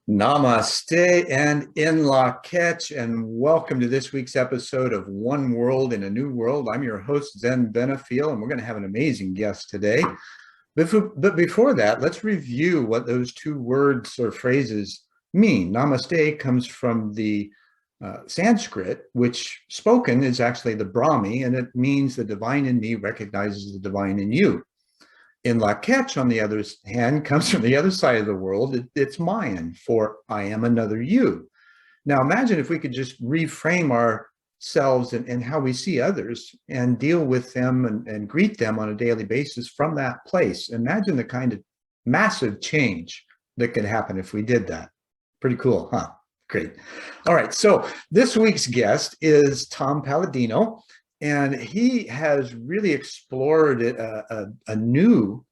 Namaste and in la catch, and welcome to this week's episode of One World in a New World. I'm your host, Zen Benefiel, and we're going to have an amazing guest today. But before that, let's review what those two words or phrases mean. Namaste comes from the Sanskrit, which spoken is actually the Brahmi, and it means the divine in me recognizes the divine in you. In Lakech, on the other hand, comes from the other side of the world. It's Mayan for I am another you. Now, imagine if we could just reframe ourselves and how we see others and deal with them and greet them on a daily basis from that place. Imagine the kind of massive change that could happen if we did that. Pretty cool, huh? Great. All right, so this week's guest is Tom Paladino. And he has really explored a new,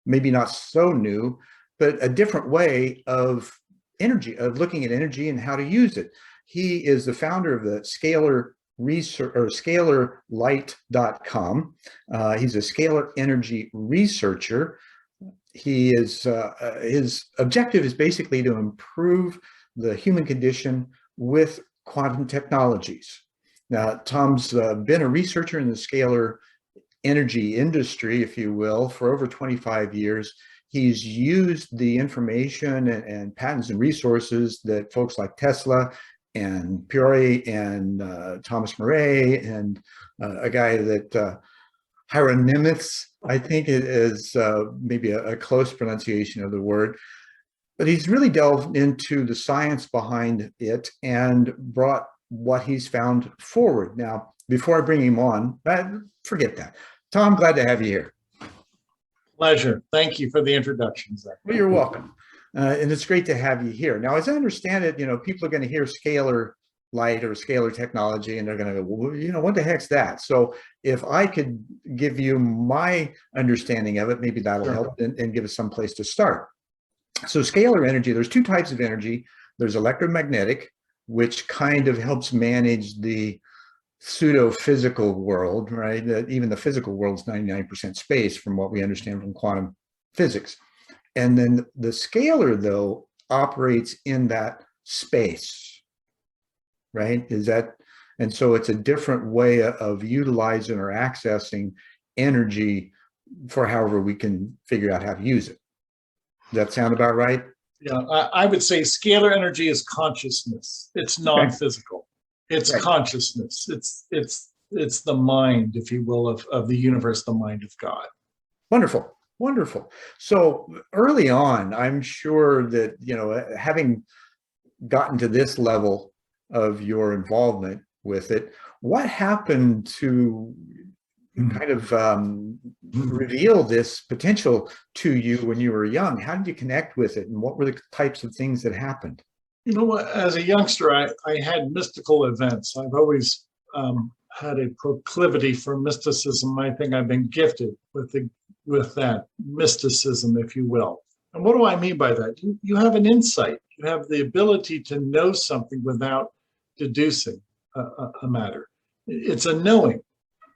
maybe not so new, but a different way of energy, of looking at energy and how to use it. He is the founder of the Scalar Research or ScalarLight.com. He's a scalar energy researcher. He is his objective is basically to improve the human condition with quantum technologies. Now, Tom's been a researcher in the scalar energy industry, if you will, for over 25 years. He's used the information and patents and resources that folks like Tesla and Puri and Thomas Murray and a guy that Hieronymus, I think it is maybe a close pronunciation of the word. But he's really delved into the science behind it and brought what he's found forward. Now, before I bring him on, forget that. Tom, glad to have you here. Pleasure. Thank you for the introduction, Zach. Well, you're welcome. And it's great to have you here. Now, as I understand it, people are going to hear scalar light or scalar technology, and they're going to go, well, what the heck's that? So if I could give you my understanding of it, maybe that'll help and give us some place to start. So scalar energy, there's two types of energy. There's electromagnetic, which kind of helps manage the pseudo-physical world, right? Even the physical world is 99% space from what we understand from quantum physics. And then the scalar, though, operates in that space, right? And so it's a different way of utilizing or accessing energy for however we can figure out how to use it. Does that sound about right? Yeah, I would say scalar energy is consciousness. It's non-physical. It's consciousness. It's the mind, if you will, of the universe, the mind of God. Wonderful, wonderful. So early on, I'm sure that having gotten to this level of your involvement with it, what happened to kind of reveal this potential to you when you were young? How did you connect with it, and what were the types of things that happened? As a youngster, I had mystical events. I've always had a proclivity for mysticism. I think I've been gifted with that mysticism, if you will. And what do I mean by that? You have an insight. You have the ability to know something without deducing a matter. It's a knowing.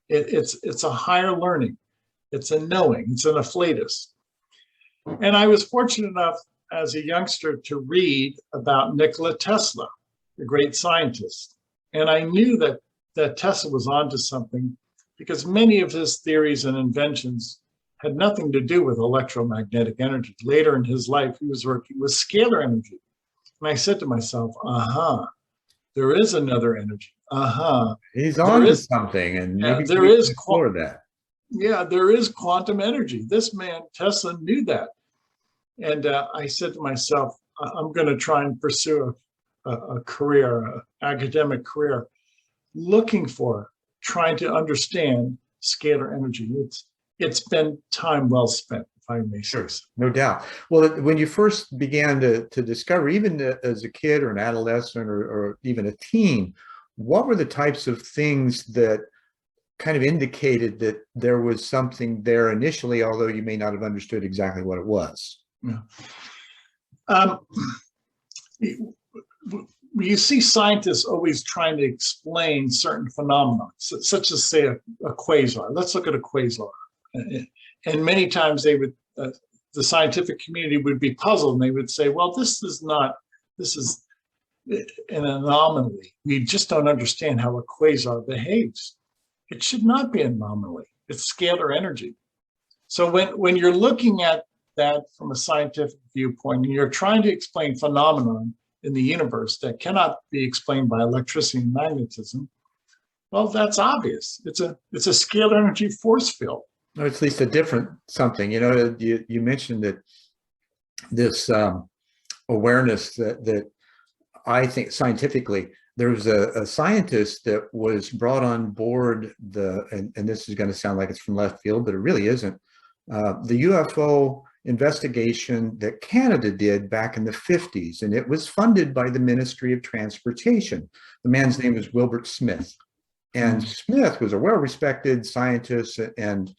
It's a higher learning. It's a knowing. It's an afflatus. And I was fortunate enough as a youngster to read about Nikola Tesla, the great scientist. And I knew that Tesla was onto something because many of his theories and inventions had nothing to do with electromagnetic energy. Later in his life, he was working with scalar energy. And I said to myself, there is another energy. He's on to something, and maybe there is explore that. Yeah, there is quantum energy. This man, Tesla, knew that. And I said to myself, I'm going to try and pursue a career, an academic career, trying to understand scalar energy. It's been time well spent, if I may say so. No doubt. Well, when you first began to discover, even as a kid or an adolescent or even a teen, what were the types of things that kind of indicated that there was something there initially, although you may not have understood exactly what it was? Yeah. You see scientists always trying to explain certain phenomena, such as, say, a quasar. Let's look at a quasar. And many times the scientific community would be puzzled, and they would say, well, this is not this is an anomaly. We just don't understand how a quasar behaves. It should not be an anomaly. It's scalar energy. So when you're looking at that from a scientific viewpoint, and you're trying to explain phenomenon in the universe that cannot be explained by electricity and magnetism, well, that's obvious. It's a scalar energy force field. Or at least a different something. You know, you mentioned that this awareness that I think scientifically, there was a scientist that was brought on board and this is going to sound like it's from left field, but it really isn't. The UFO investigation that Canada did back in the 50s, and it was funded by the Ministry of Transportation. The man's name was Wilbert Smith. And Smith was a well-respected scientist and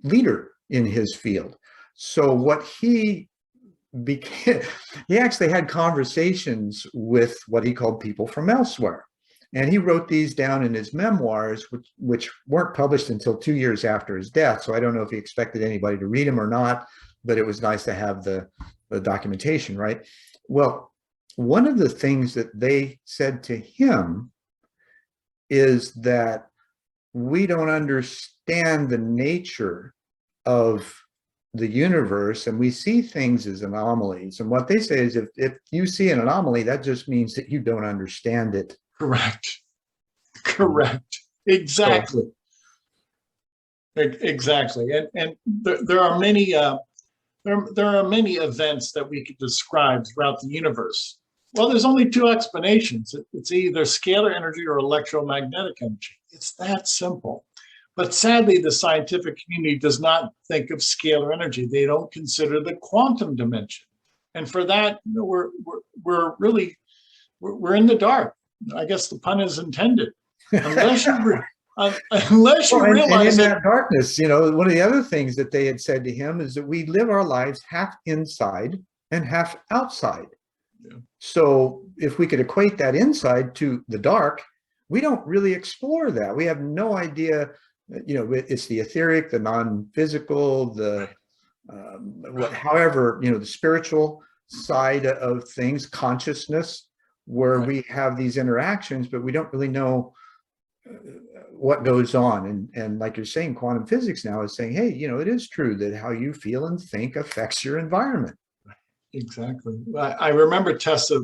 leader in his field. So what he became, he actually had conversations with what he called people from elsewhere. And he wrote these down in his memoirs, which weren't published until 2 years after his death. So I don't know if he expected anybody to read them or not, but it was nice to have the documentation, right? Well, one of the things that they said to him is that we don't understand the nature of the universe, and we see things as anomalies. And what they say is if you see an anomaly, that just means that you don't understand it. Correct. Exactly. Exactly. And there are many there are many events that we could describe throughout the universe. Well, there's only two explanations. It's either scalar energy or electromagnetic energy. It's that simple. But sadly, the scientific community does not think of scalar energy. They don't consider the quantum dimension. And for that, we're in the dark. I guess the pun is intended. Unless you realize in that darkness, you know, one of the other things that they had said to him is that we live our lives half inside and half outside. Yeah. So if we could equate that inside to the dark, we don't really explore that. We have no idea, you know, it's the etheric, the non-physical, the however, you know, the spiritual side of things, consciousness, where we have these interactions, but we don't really know what goes on. And like you're saying, quantum physics now is saying, hey, you know, it is true that how you feel and think affects your environment. Exactly. I remember Tesla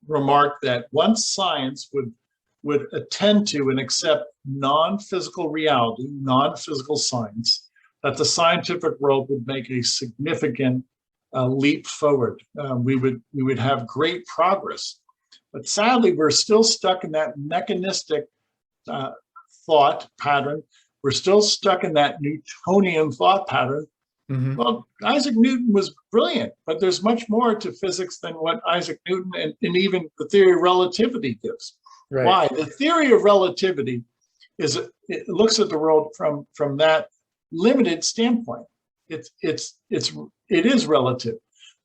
remarked that once science would attend to and accept non-physical reality, non-physical science, that the scientific world would make a significant leap forward. We would have great progress. But sadly, we're still stuck in that mechanistic thought pattern. We're still stuck in that Newtonian thought pattern. Mm-hmm. Well, Isaac Newton was brilliant, but there's much more to physics than what Isaac Newton and even the theory of relativity gives. Right. Why? The theory of relativity it looks at the world from that limited standpoint. It is relative,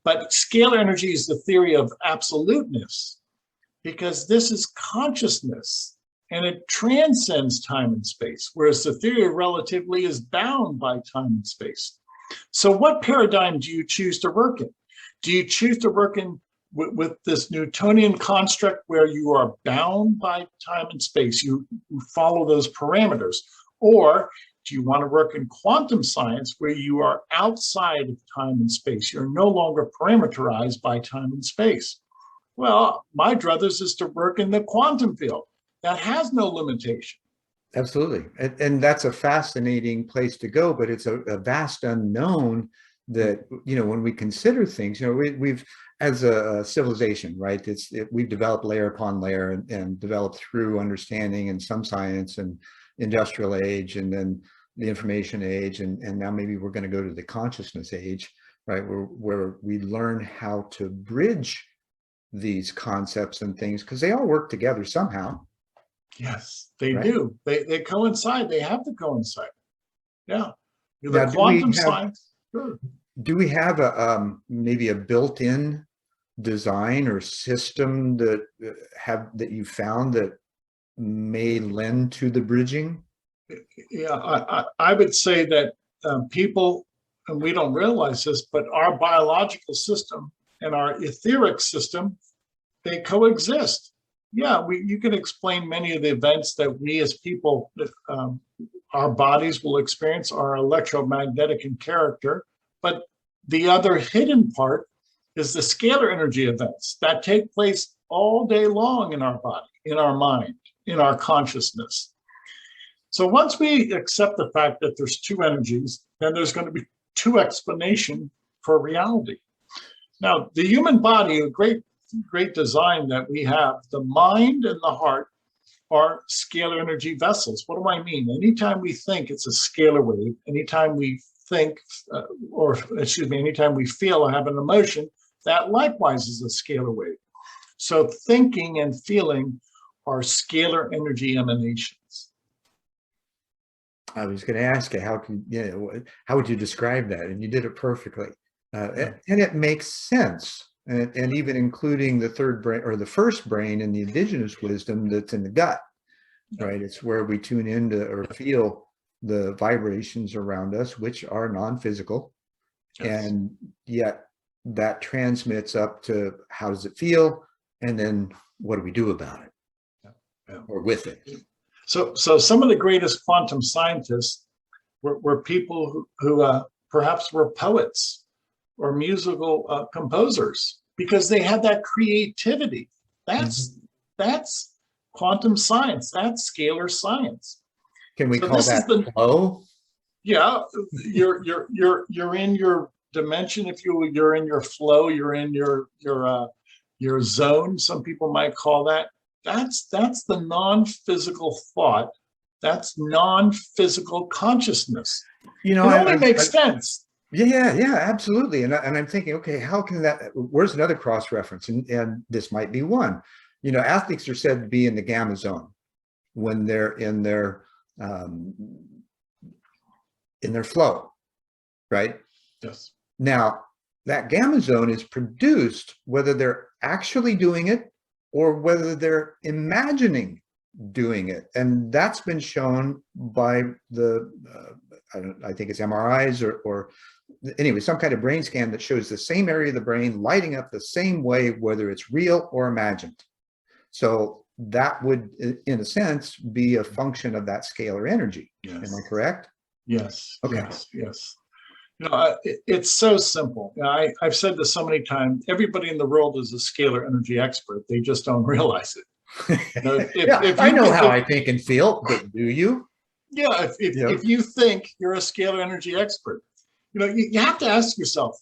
but scalar energy is the theory of absoluteness, because this is consciousness and it transcends time and space, whereas the theory of relativity is bound by time and space. So what paradigm do you choose to work in? Do you choose to work in with this Newtonian construct where you are bound by time and space, you follow those parameters? Or do you want to work in quantum science where you are outside of time and space? You're no longer parameterized by time and space. Well, my druthers is to work in the quantum field that has no limitation. Absolutely. And that's a fascinating place to go, but it's a vast unknown that, you know, when we consider things, you know, we've as a civilization, right, we've developed layer upon layer and developed through understanding and some science and industrial age and then the information age. And now maybe we're going to go to the consciousness age, right, where we learn how to bridge these concepts and things because they all work together somehow. Yes, they do. They coincide. They have to coincide. Yeah. The quantum science. Sure. Do we have maybe a built-in design or system that you found that may lend to the bridging? Yeah, I would say that people, and we don't realize this, but our biological system and our etheric system, they coexist. Yeah, you can explain many of the events that we as people, our bodies will experience are electromagnetic in character, but the other hidden part is the scalar energy events that take place all day long in our body, in our mind, in our consciousness. So once we accept the fact that there's two energies, then there's going to be two explanations for reality. Now, the human body, a great design that we have, the mind and the heart are scalar energy vessels. What do I mean? Anytime we think, it's a scalar wave. Anytime we think, anytime we feel or have an emotion, that likewise is a scalar wave. So thinking and feeling are scalar energy emanations. I was going to ask you, how would you describe that? And you did it perfectly. And it makes sense. And even including the third brain or the first brain in the indigenous wisdom that's in the gut, right? It's where we tune into or feel the vibrations around us, which are non-physical. Yes. And yet that transmits up to how does it feel? And then what do we do about it or with it? So some of the greatest quantum scientists were people who perhaps were poets or musical composers, because they had that creativity. That's quantum science. That's scalar science. Can we call that flow? Yeah, you're in your dimension. If you're in your flow, you're in your zone. Some people might call that. That's the non-physical thought. That's non-physical consciousness. It only makes sense. Yeah, absolutely. And I'm thinking, okay, how can that, where's another cross reference? And this might be one. Athletes are said to be in the gamma zone when they're in their flow, right? Yes. Now, that gamma zone is produced whether they're actually doing it or whether they're imagining doing it. And that's been shown by the, I think it's MRIs or anyway, some kind of brain scan that shows the same area of the brain lighting up the same way, whether it's real or imagined. So that would, in a sense, be a function of that scalar energy. Yes. Am I correct? Yes. Okay. Yes. It's so simple. I've said this so many times. Everybody in the world is a scalar energy expert. They just don't realize it. I know how I think and feel, but do you? Yeah. If you think you're a scalar energy expert, you have to ask yourself,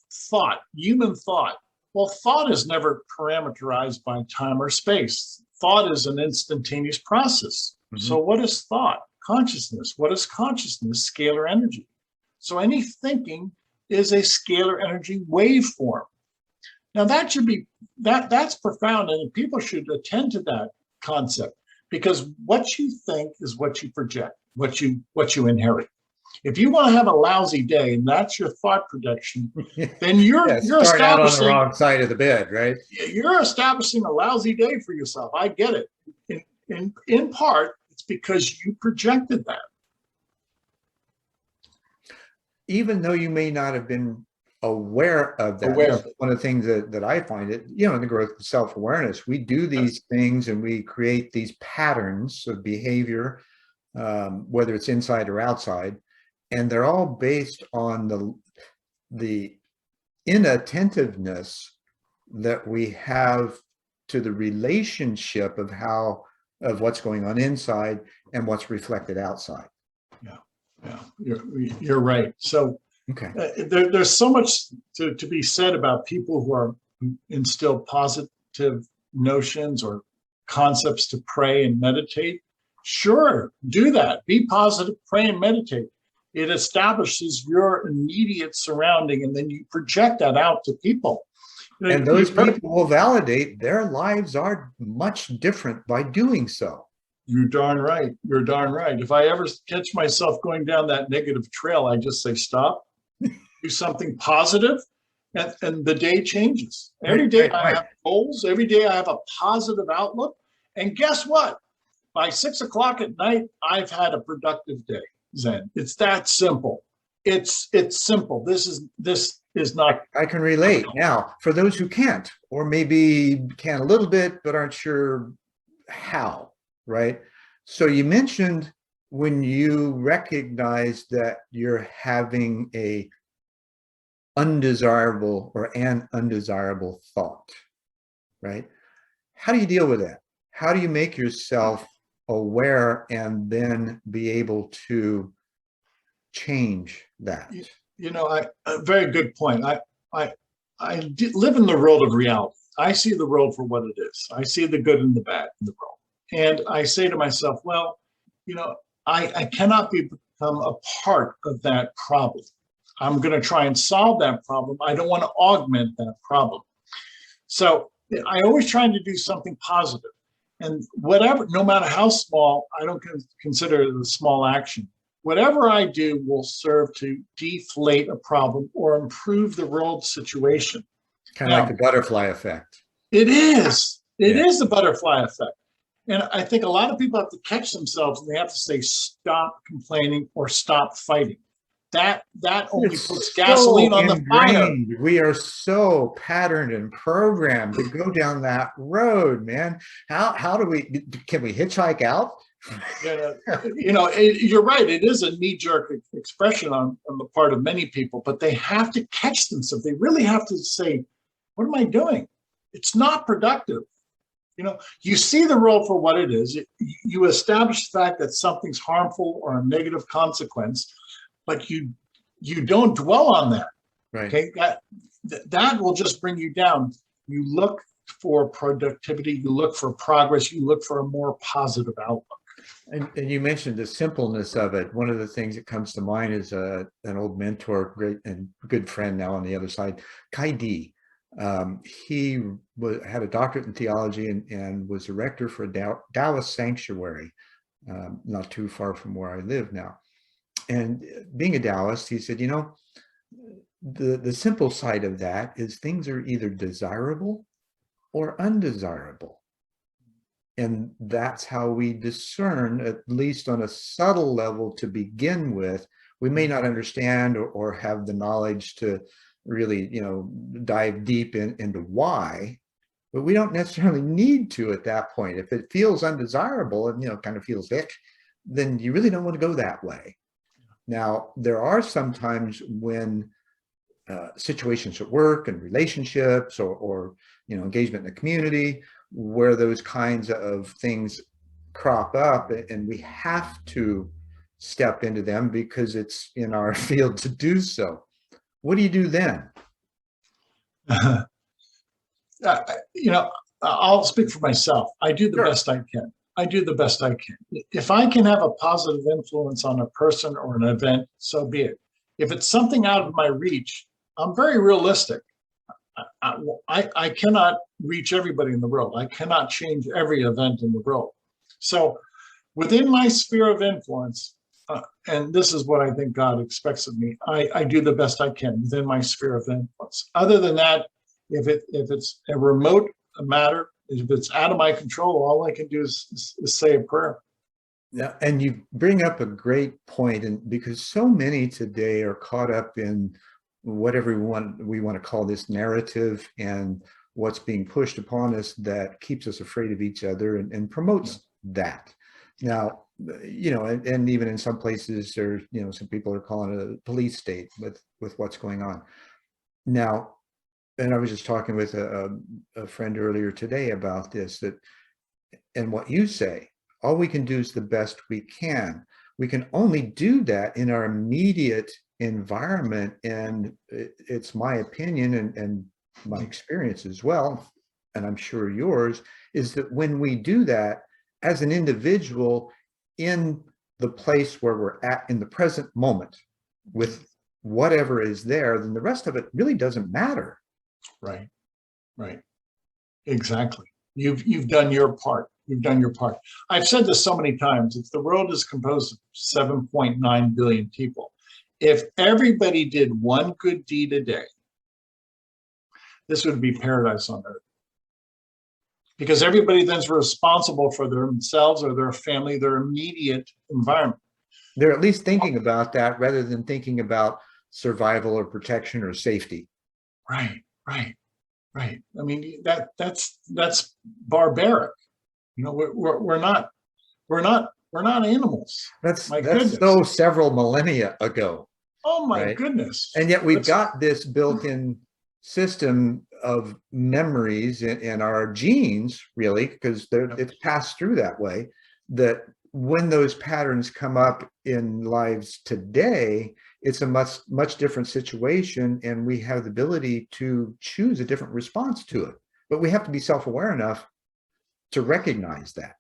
human thought. Well, thought is never parameterized by time or space. Thought is an instantaneous process. Mm-hmm. So what is thought? Consciousness. What is consciousness? Scalar energy. So any thinking is a scalar energy waveform. Now that should be, that's profound, and people should attend to that concept, because what you think is what you project, what you inherit. If you want to have a lousy day and that's your thought projection, then you're start out on the wrong side of the bed, right? You're establishing a lousy day for yourself. I get it. In part, it's because you projected that. Even though you may not have been aware of that. One of the things that I find it, in the growth of self-awareness, we do these things and we create these patterns of behavior, whether it's inside or outside, and they're all based on the inattentiveness that we have to the relationship of what's going on inside and what's reflected outside. Yeah, you're right. So okay. There's so much to be said about people who instill positive notions or concepts to pray and meditate. Sure, do that. Be positive, pray and meditate. It establishes your immediate surrounding, and then you project that out to people. And those people will validate their lives are much different by doing so. You're darn right. You're darn right. If I ever catch myself going down that negative trail, I just say, stop, do something positive, and the day changes. Every day I have goals. Every day I have a positive outlook. And guess what? By 6 o'clock at night, I've had a productive day, Zen. It's that simple. it's simple. This is not. I can relate. Now, for those who can't, or maybe can a little bit, but aren't sure how, right? So you mentioned when you recognize that you're having an undesirable thought, right? How do you deal with that? How do you make yourself aware and then be able to change that? A very good point. Live in the world of reality. I see the world for what it is. I see the good and the bad in the world. And I say to myself, well, I cannot become a part of that problem. I'm going to try and solve that problem. I don't want to augment that problem. So I always try to do something positive. And whatever, no matter how small, I don't consider it a small action. Whatever I do will serve to deflate a problem or improve the world situation. Kind of like the butterfly effect. It is. It is the butterfly effect. And I think a lot of people have to catch themselves and they have to say, stop complaining or stop fighting. That only puts gasoline on the fire. We are so patterned and programmed to go down that road, man. How do can we hitchhike out? You're right. It is a knee-jerk expression on the part of many people, but they have to catch themselves. They really have to say, what am I doing? It's not productive. You see the world for what it is. You establish the fact that something's harmful or a negative consequence, but you don't dwell on that. Right. Okay. That will just bring you down. You look for productivity, you look for progress, you look for a more positive outlook. And you mentioned the simpleness of it. One of the things that comes to mind is an old mentor, great and good friend now on the other side, Kai D. He had a doctorate in theology and was a rector for a Taoist sanctuary, not too far from where I live now. And being a Taoist, he said, the simple side of that is things are either desirable or undesirable. And that's how we discern, at least on a subtle level to begin with. We may not understand or have the knowledge to really, dive deep into why, but we don't necessarily need to at that point. If it feels undesirable and, kind of feels ick, then you really don't want to go that way. Now, there are some times when situations at work and relationships or engagement in the community where those kinds of things crop up and we have to step into them because it's in our field to do so. What do you do then? I'll speak for myself. I do the best I can. I do the best I can. If I can have a positive influence on a person or an event, so be it. If it's something out of my reach, I'm very realistic. I cannot reach everybody in the world. I cannot change every event in the world. So within my sphere of influence, and this is what I think God expects of me, I do the best I can within my sphere of influence. Other than that, if it's a remote matter, if it's out of my control, all I can do is say a prayer. Yeah, and you bring up a great point, and because so many today are caught up in whatever we want to call this narrative and what's being pushed upon us that keeps us afraid of each other and promotes that. Now, and even in some places there's, some people are calling it a police state with what's going on. Now, and I was just talking with a friend earlier today about this, and what you say, all we can do is the best we can. We can only do that in our immediate environment. And it's my opinion and my experience as well, and I'm sure yours, is that when we do that as an individual in the place where we're at in the present moment with whatever is there, then the rest of it really doesn't matter. Right. Exactly. You've done your part. You've done your part. I've said this so many times. If the world is composed of 7.9 billion people, if everybody did one good deed a day, this would be paradise on earth. Because everybody then's responsible for themselves or their family, their immediate environment. They're at least thinking about that rather than thinking about survival or protection or safety. Right, right, right. I mean, that's barbaric. You know, we're not animals. My That's goodness. so several millennia ago, Oh my right? goodness. And yet we've That's got this built-in system of memories in our genes, really, because it's passed through that way, that when those patterns come up in lives today, it's a much different situation, and we have the ability to choose a different response to it. But we have to be self-aware enough to recognize that.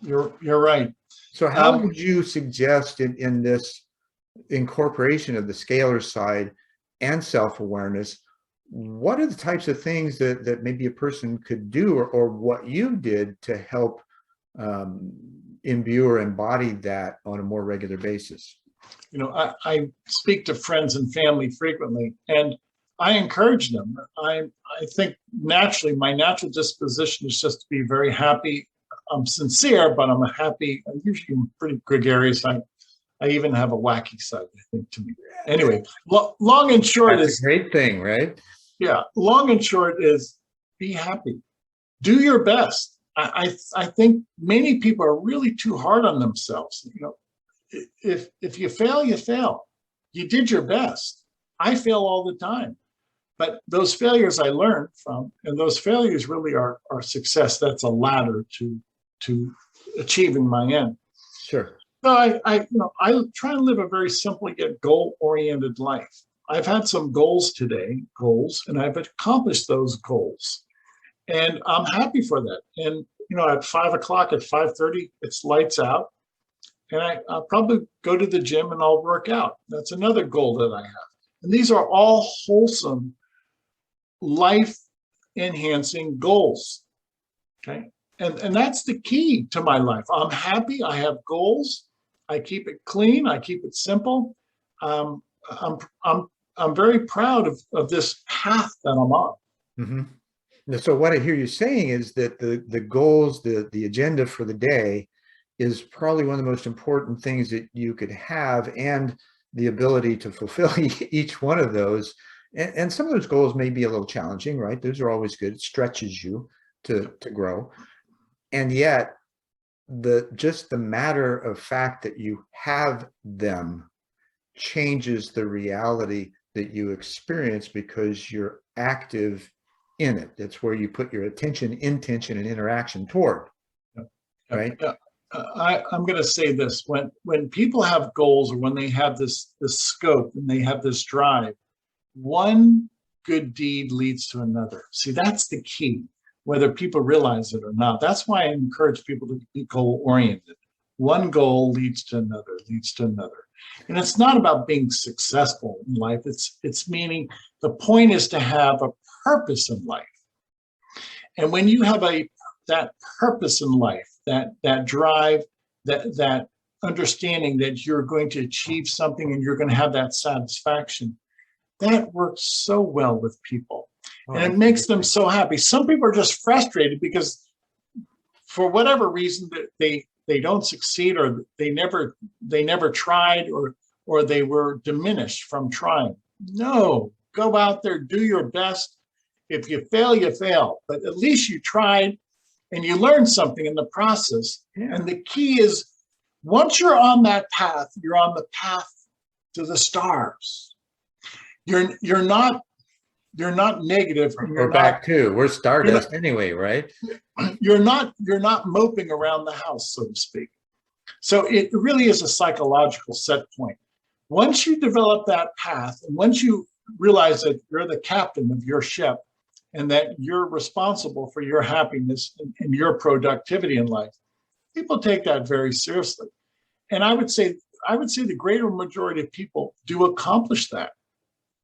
you're right. So how would you suggest in this incorporation of the scalar side and self-awareness, what are the types of things that maybe a person could do, or what you did to help imbue or embody that on a more regular basis? You know, I speak to friends and family frequently, and I encourage them. I think naturally, my natural disposition is just to be very happy. I'm sincere, but I'm usually pretty gregarious. I even have a wacky side, I think, to me. Anyway, long and short That's a great thing, right? Yeah, long and short is be happy. Do your best. I think many people are really too hard on themselves. You know, if you fail, you fail. You did your best. I fail all the time. But those failures I learned from, and those failures really are success. That's a ladder to achieving my end. Sure. So I try and live a very simple yet goal-oriented life. I've had some goals today, and I've accomplished those goals, and I'm happy for that. And at 5 o'clock, at 5:30, it's lights out, and I'll probably go to the gym and I'll work out. That's another goal that I have. And these are all wholesome, life-enhancing goals. Okay, and that's the key to my life. I'm happy. I have goals. I keep it clean. I keep it simple. I'm very proud of this path that I'm on. Mm-hmm. So what I hear you saying is that the goals, the agenda for the day is probably one of the most important things that you could have, and the ability to fulfill each one of those. And some of those goals may be a little challenging, right? Those are always good. It stretches you to grow. And yet just the matter of fact that you have them changes the reality that you experience, because you're active in it. That's where you put your attention, intention, and interaction toward. Right? I'm going to say this: when people have goals, or when they have this scope and they have this drive, one good deed leads to another. See, that's the key, whether people realize it or not. That's why I encourage people to be goal-oriented. One goal leads to another, leads to another. And it's not about being successful in life. It's meaning the point is to have a purpose in life. And when you have that purpose in life, that drive, that understanding that you're going to achieve something and you're going to have that satisfaction, that works so well with people. And it makes them so happy. Some people are just frustrated because for whatever reason that they don't succeed, or they never tried, or they were diminished from trying. No, go out there, do your best. If you fail, you fail, but at least you tried and you learned something in the process. Yeah. And the key is, once you're on that path, you're on the path to the stars. You're not negative. We're back to, we're stardust anyway, right? You're not moping around the house, so to speak. So it really is a psychological set point. Once you develop that path, and once you realize that you're the captain of your ship, and that you're responsible for your happiness and your productivity in life, people take that very seriously. And I would say the greater majority of people do accomplish that.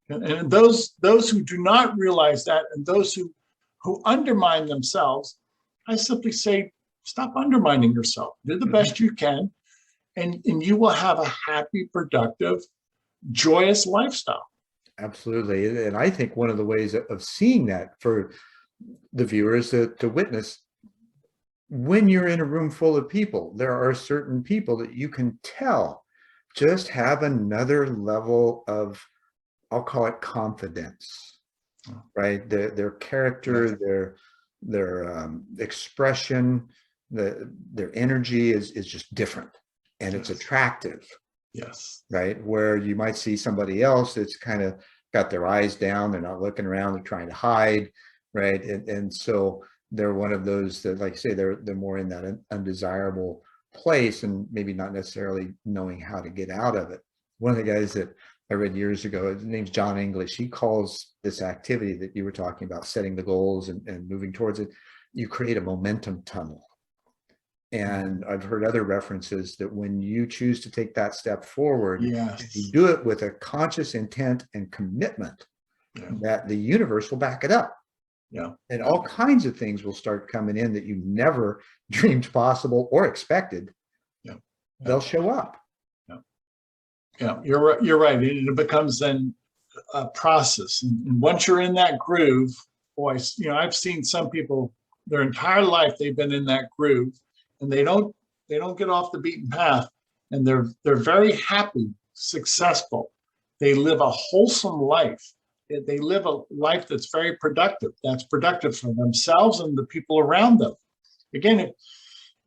And those who do not realize that, and those who undermine themselves, I simply say, stop undermining yourself. Do the best you can, and you will have a happy, productive, joyous lifestyle. Absolutely. And I think one of the ways of seeing that for the viewers to witness, when you're in a room full of people, there are certain people that you can tell just have another level of, I'll call it confidence, right? Their character, their expression, their energy is just different, and it's attractive. Yes. Right? Where you might see somebody else that's kind of got their eyes down, they're not looking around, they're trying to hide, right? And so they're one of those that, like I say, they're more in that undesirable place and maybe not necessarily knowing how to get out of it. One of the guys that I read years ago, his name's John English, he calls this activity that you were talking about, setting the goals and moving towards it, you create a momentum tunnel. And I've heard other references that when you choose to take that step forward, Yes. you do it with a conscious intent and commitment, that the universe will back it up. Yeah. And all kinds of things will start coming in that you never dreamed possible or expected. Yeah. They'll show up. Yeah, you're right. It becomes then a process. And once you're in that groove, boy, I've seen some people, their entire life, they've been in that groove, and they don't get off the beaten path, and they're very happy, successful. They live a wholesome life. They live a life that's very productive. That's productive for themselves and the people around them. Again,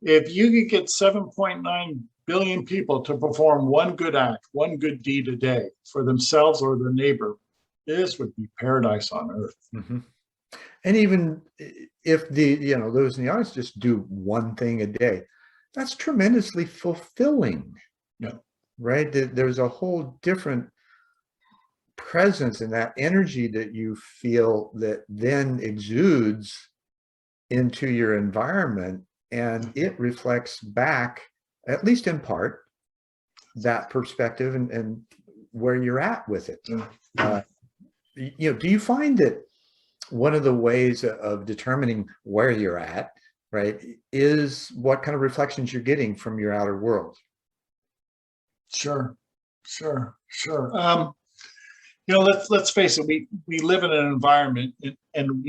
if you could get 7.9 billion people to perform one good act, one good deed a day for themselves or their neighbor, this would be paradise on earth. Mm-hmm. And even if those in the audience just do one thing a day, that's tremendously fulfilling. Yeah. Right? There's a whole different presence in that energy that you feel that then exudes into your environment, and it reflects back, at least in part, that perspective and where you're at with it. Do you find that one of the ways of determining where you're at, right, is what kind of reflections you're getting from your outer world? Sure. Let's face it. We live in an environment, and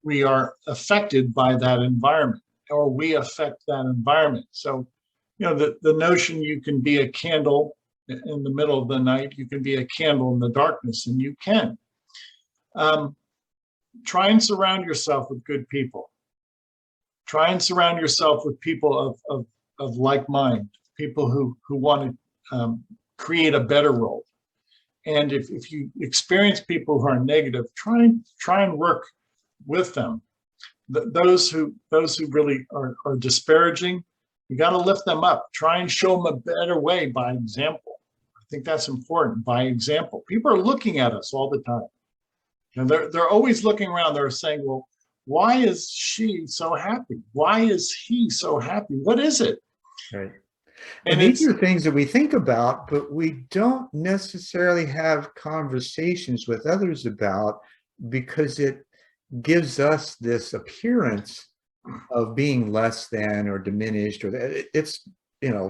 we are affected by that environment, or we affect that environment. So, the notion you can be a candle in the middle of the night, you can be a candle in the darkness, and you can. Try and surround yourself with good people. Try and surround yourself with people of like mind, people who want to create a better world. And if you experience people who are negative, try and work with them. Those who really are disparaging, you got to lift them up. Try and show them a better way by example. I think that's important. By example, people are looking at us all the time. They're always looking around. They're saying, well, why is she so happy? Why is he so happy? What is it? Right. And these are things that we think about, but we don't necessarily have conversations with others about, because it gives us this appearance of being less than or diminished, or it's,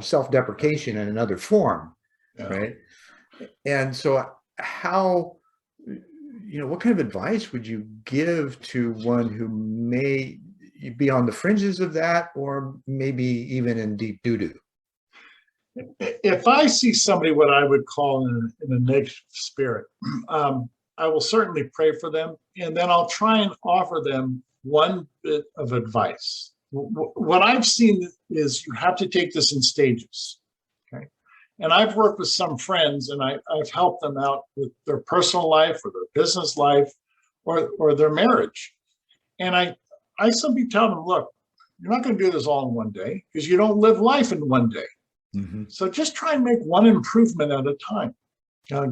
self-deprecation in another form. Yeah. Right. And so what kind of advice would you give to one who may be on the fringes of that, or maybe even in deep doo-doo? If I see somebody what I would call in a negative spirit, I will certainly pray for them, and then I'll try and offer them one bit of advice. What I've seen is you have to take this in stages. Okay, and I've worked with some friends, and I've helped them out with their personal life or their business life or their marriage. And I simply tell them, look, you're not going to do this all in one day, because you don't live life in one day. Mm-hmm. So just try and make one improvement at a time.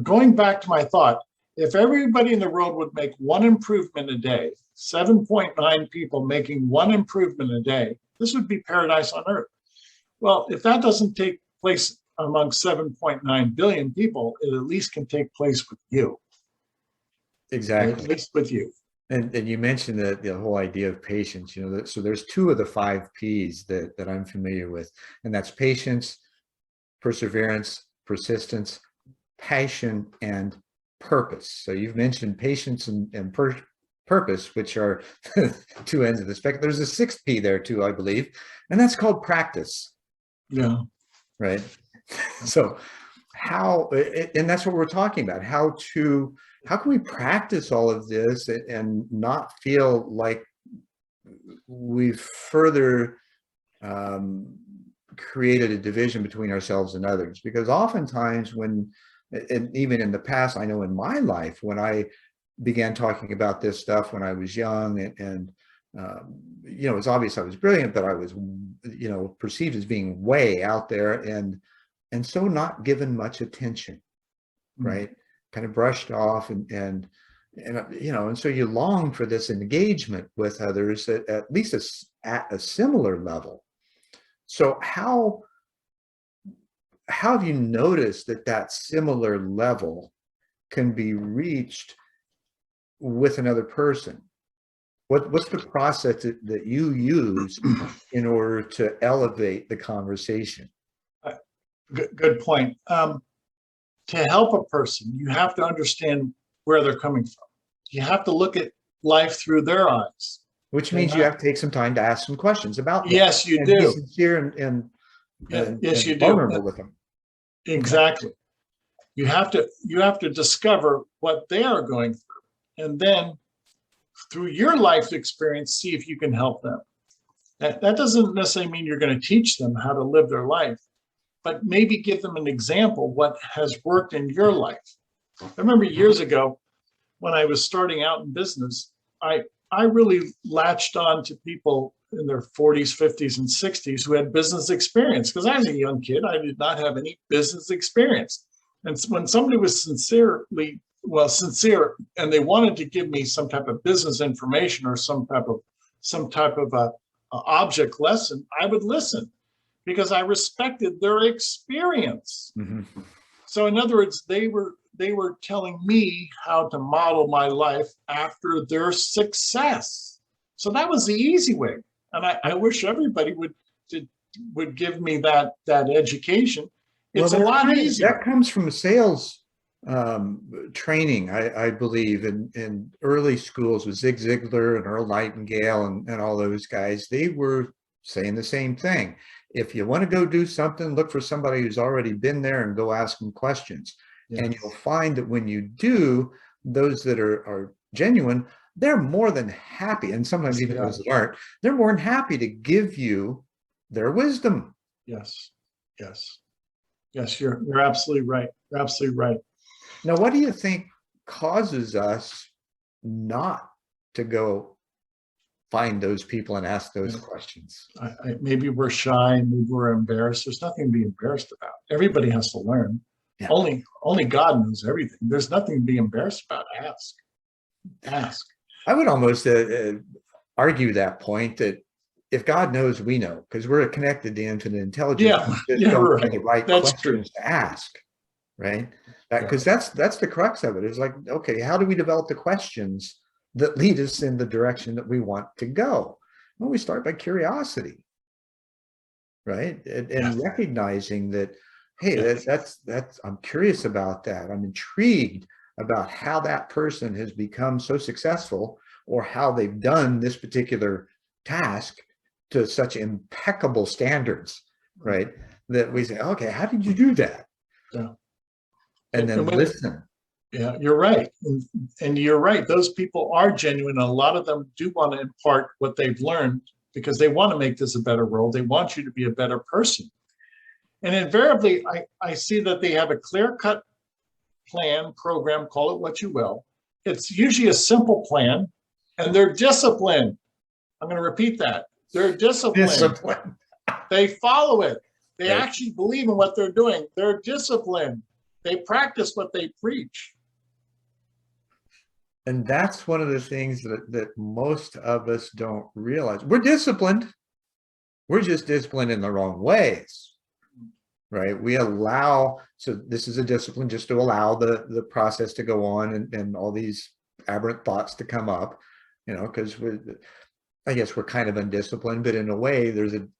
Going back to my thought, if everybody in the world would make one improvement a day, 7.9 people making one improvement a day, this would be paradise on earth. Well, if that doesn't take place among 7.9 billion people, it at least can take place with you. Exactly. At least with you. And you mentioned the whole idea of patience, so there's 2 of the 5 P's that I'm familiar with, and that's patience, perseverance, persistence, passion, and purpose. So you've mentioned patience and purpose, which are two ends of the spectrum. There's a sixth P there too, I believe, and that's called practice. Yeah. Right. So how, and that's what we're talking about, how can we practice all of this and not feel like we've further created a division between ourselves and others? Because oftentimes when, and even in the past, I know in my life, when I began talking about this stuff when I was young, and you know, it's obvious I was brilliant, but I was, you know, perceived as being way out there, and so not given much attention, right? Kind of brushed off, and you know, and so you long for this engagement with others at least at a similar level. So how have you noticed that similar level can be reached with another person? What's the process that you use in order to elevate the conversation? Good point. To help a person, you have to understand where they're coming from. You have to look at life through their eyes. Which means you have to take some time to ask some questions about them. Yes, you and do. Be sincere and yes, you vulnerable do. with them. Exactly. You have to discover what they are going through, and then through your life experience, see if you can help them. That doesn't necessarily mean you're going to teach them how to live their life, but maybe give them an example what has worked in your life. I remember years ago when I was starting out in business, I really latched on to people in their 40s, 50s, and 60s who had business experience, because I was a young kid. I did not have any business experience. And when somebody was sincere, and they wanted to give me some type of business information or some type of a object lesson, I would listen because I respected their experience. Mm-hmm. So in other words, they were telling me how to model my life after their success. So that was the easy way. And I wish everybody would give me that education. It's a lot easier. That comes from sales training, I believe, in early schools with Zig Ziglar and Earl Nightingale and all those guys. They were saying the same thing. If you want to go do something, look for somebody who's already been there and go ask them questions. Yes. And you'll find that when you do, those that are genuine, they're more than happy. And sometimes even those that aren't, they're more than happy to give you their wisdom. Yes, yes, yes, you're absolutely right. You're absolutely right. Now, what do you think causes us not to go find those people and ask those questions? Maybe we're shy, maybe we're embarrassed. There's nothing to be embarrassed about. Everybody has to learn. Yeah. Only God knows everything. There's nothing to be embarrassed about. Ask. I would almost argue that point that if God knows, we know, because we're connected to infinite intelligence. Yeah, don't have the right that's questions true. To ask, right? Because that's the crux of it. Is like, okay, how do we develop the questions that lead us in the direction that we want to go? Well, we start by curiosity, right? And recognizing that, hey, that's I'm curious about that. I'm intrigued about how that person has become so successful, or how they've done this particular task to such impeccable standards, right? That we say, okay, how did you do that? Yeah. And then listen. Yeah, you're right. And you're right. Those people are genuine. A lot of them do want to impart what they've learned because they want to make this a better world. They want you to be a better person. And invariably, I see that they have a clear-cut plan, program, call it what you will. It's usually a simple plan, and they're disciplined. I'm going to repeat that. They're disciplined. They follow it. They actually believe in what they're doing. They're disciplined. They practice what they preach. And that's one of the things that most of us don't realize. We're disciplined. We're just disciplined in the wrong ways, right? We allow, so this is a discipline just to allow the process to go on and all these aberrant thoughts to come up, you know, because I guess we're kind of undisciplined, but in a way,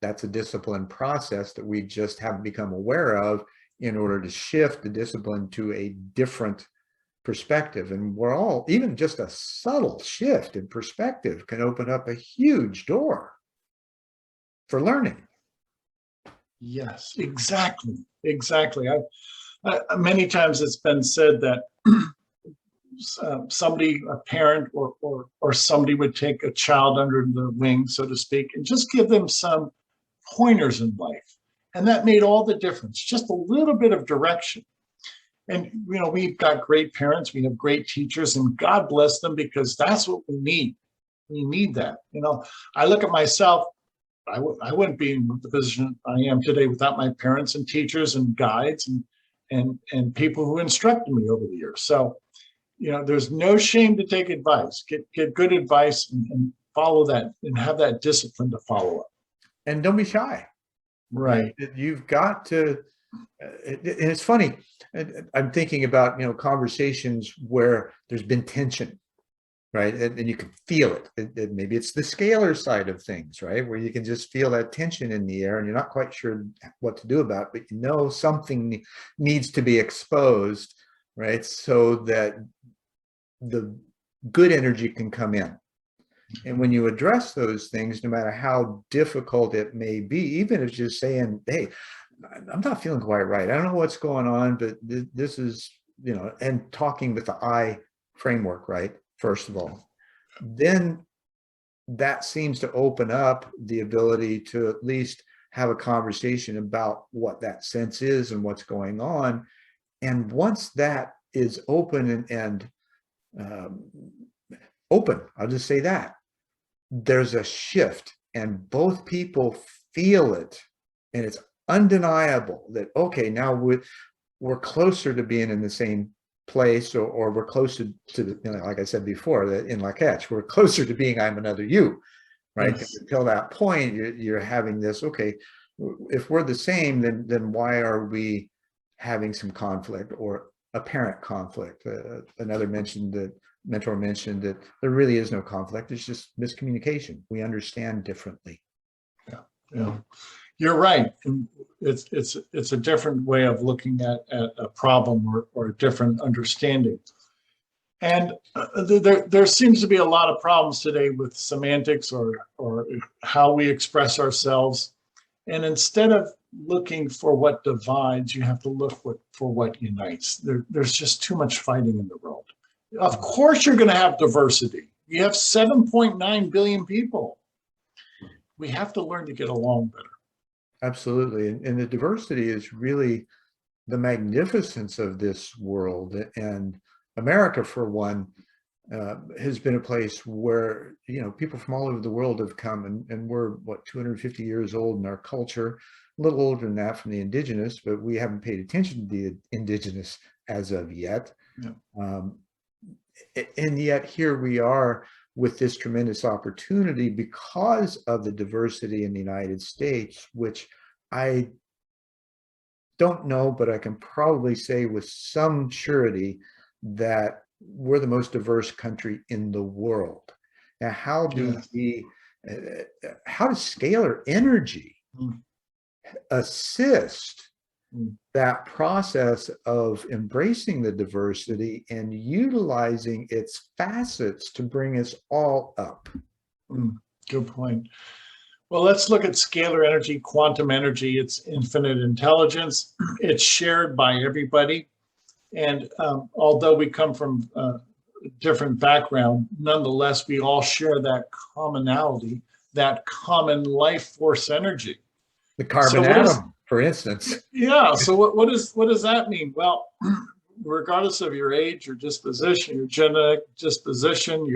that's a disciplined process that we just haven't become aware of in order to shift the discipline to a different perspective. And we're all, even just a subtle shift in perspective can open up a huge door for learning. Yes, exactly. Exactly. Many times it's been said that somebody, a parent or somebody would take a child under the wing, so to speak, and just give them some pointers in life. And that made all the difference, just a little bit of direction. And, we've got great parents, we have great teachers, and God bless them, because that's what we need. We need that. I look at myself, I wouldn't be in the position I am today without my parents and teachers and guides and people who instructed me over the years. So, there's no shame to take advice. Get good advice and follow that, and have that discipline to follow up. And don't be shy. Right. You've got to, and it's funny, I'm thinking about, conversations where there's been tension, right? And you can feel it. Maybe it's the scalar side of things, right? Where you can just feel that tension in the air and you're not quite sure what to do about it, but something needs to be exposed, right? So that the good energy can come in. And when you address those things, no matter how difficult it may be, even if it's just saying, hey, I'm not feeling quite right, I don't know what's going on, but this is, and talking with the I framework, right? First of all, then that seems to open up the ability to at least have a conversation about what that sense is and what's going on. And once that is open and open, I'll just say that, there's a shift and both people feel it, and it's undeniable that, okay, now we're closer to being in the same place, or we're closer to the, like I said before, that in La Catch, we're closer to being I'm another you, right? Yes. Until that point, you're having this, okay, if we're the same, then why are we having some conflict or apparent conflict? Another mentor mentioned that there really is no conflict. It's just miscommunication. We understand differently. Yeah. You're right. It's a different way of looking at a problem or a different understanding. And there seems to be a lot of problems today with semantics or how we express ourselves. And instead of looking for what divides, you have to look for what unites. There's just too much fighting in the world. Of course, you're going to have diversity. You have 7.9 billion people. We have to learn to get along better. Absolutely. And the diversity is really the magnificence of this world. And America, for one, has been a place where, people from all over the world have come, and we're, 250 years old in our culture, a little older than that from the indigenous, but we haven't paid attention to the indigenous as of yet. Yeah. And yet here we are with this tremendous opportunity because of the diversity in the United States, which I don't know, but I can probably say with some surety that we're the most diverse country in the world. Now, how does scalar energy assist that process of embracing the diversity and utilizing its facets to bring us all up? Good point. Well, let's look at scalar energy, quantum energy. It's infinite intelligence. It's shared by everybody. And although we come from a different background, nonetheless, we all share that commonality, that common life force energy. The carbon atom, for instance. Yeah. So what does that mean? Well, regardless of your age, your disposition, your genetic disposition,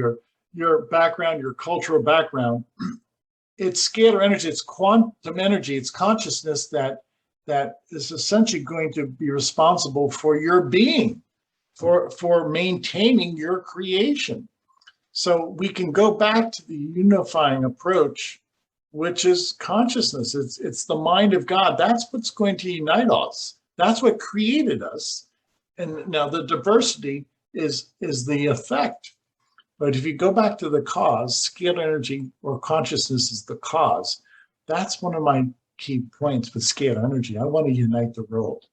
your background, your cultural background, it's scalar energy, it's quantum energy, it's consciousness that is essentially going to be responsible for your being, for maintaining your creation. So we can go back to the unifying approach, which is consciousness. It's the mind of God. That's what's going to unite us. That's what created us. And now the diversity is the effect. But if you go back to the cause, scalar energy or consciousness is the cause. That's one of my key points with scalar energy. I want to unite the world.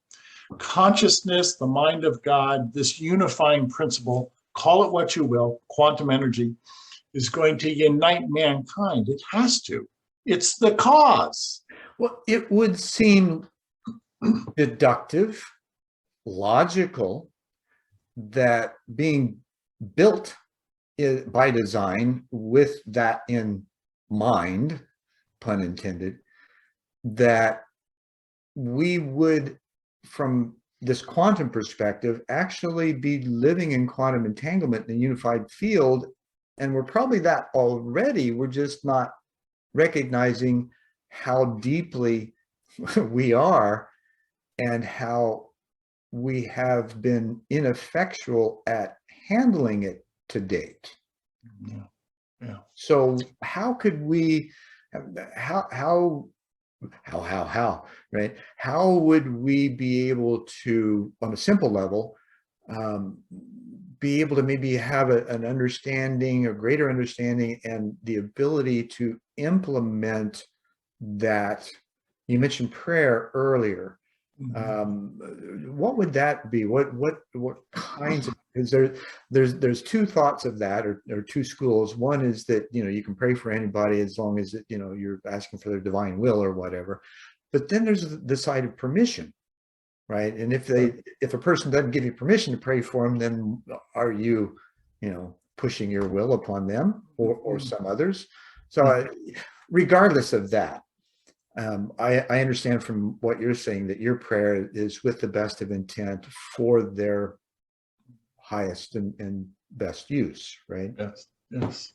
Consciousness, the mind of God, this unifying principle, call it what you will, quantum energy, is going to unite mankind. It has to. It's the cause. Well, it would seem deductive, logical, that being built by design with that in mind, pun intended, that we would, from this quantum perspective, actually be living in quantum entanglement in a unified field. And we're probably that already. We're just not recognizing how deeply we are and how we have been ineffectual at handling it to date. Yeah. Yeah. So how could we, right? How would we be able to, on a simple level, be able to maybe have an understanding, a greater understanding, and the ability to implement that? You mentioned prayer earlier. What would that be? What kinds of, is there's two thoughts of that, or two schools. One is that, you can pray for anybody as long as you're asking for their divine will or whatever. But then there's the side of permission, right? And if a person doesn't give you permission to pray for them, then are you pushing your will upon them or some others? So regardless of that, I understand from what you're saying that your prayer is with the best of intent for their highest and best use, right? Yes. Yes.